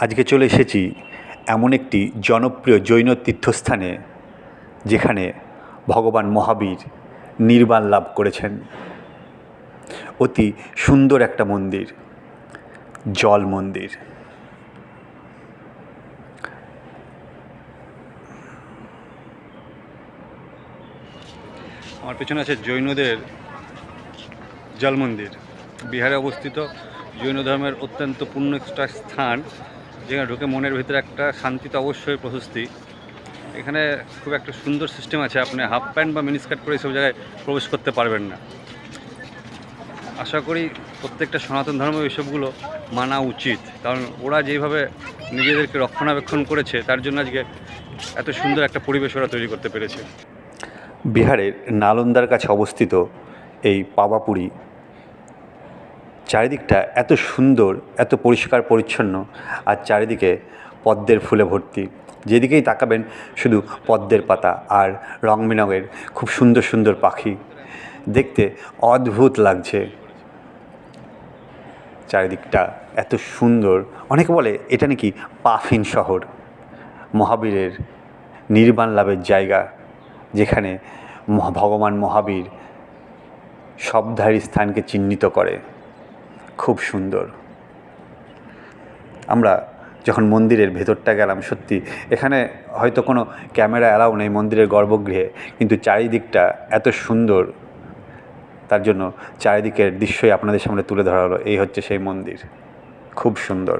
আজকে চলে এসেছি এমন একটি জনপ্রিয় জৈন তীর্থস্থানে যেখানে ভগবান মহাবীর নির্বাণ লাভ করেছেন। অতি সুন্দর একটা মন্দির, জল মন্দির। আমার পেছনে আছে জৈনদের জল মন্দির, বিহারে অবস্থিত জৈন ধর্মের অত্যন্ত পূর্ণ একটা স্থান, যেখানে ঢুকে মনের ভিতরে একটা শান্তি তো অবশ্যই প্রশস্তি। এখানে খুব একটা সুন্দর সিস্টেম আছে, আপনি হাফ প্যান্ট বা মিনিস্কার্ট করে সব জায়গায় প্রবেশ করতে পারবেন না। আশা করি প্রত্যেকটা সনাতন ধর্ম এইসবগুলো মানা উচিত, কারণ ওরা যেইভাবে নিজেদেরকে রক্ষণাবেক্ষণ করেছে তার জন্য আজকে এত সুন্দর একটা পরিবেশ ওরা তৈরি করতে পেরেছে। বিহারের নালন্দার কাছে অবস্থিত এই পাওয়াপুরী চারিদিকটা এত সুন্দর, এত পরিষ্কার পরিচ্ছন্ন, আর চারিদিকে পদ্মের ফুলে ভর্তি। যেদিকেই তাকাবেন শুধু পদ্মের পাতা আর রং বেরঙের খুব সুন্দর সুন্দর পাখি, দেখতে অদ্ভুত লাগছে। চারিদিকটা এত সুন্দর, অনেকে বলে এটা নাকি পাফিন শহর, মহাবীরের নির্বাণ লাভের জায়গা, যেখানে ভগবান মহাবীর শবধারী স্থানকে চিহ্নিত করে। খুব সুন্দর। আমরা যখন মন্দিরের ভেতরটা গেলাম, সত্যি এখানে হয়তো কোনো ক্যামেরা অ্যালাউ নেই মন্দিরের গর্ভগৃহে, কিন্তু চারিদিকটা এত সুন্দর, তার জন্য চারিদিকের দৃশ্যই আপনাদের সামনে তুলে ধরা হলো। এই হচ্ছে সেই মন্দির, খুব সুন্দর।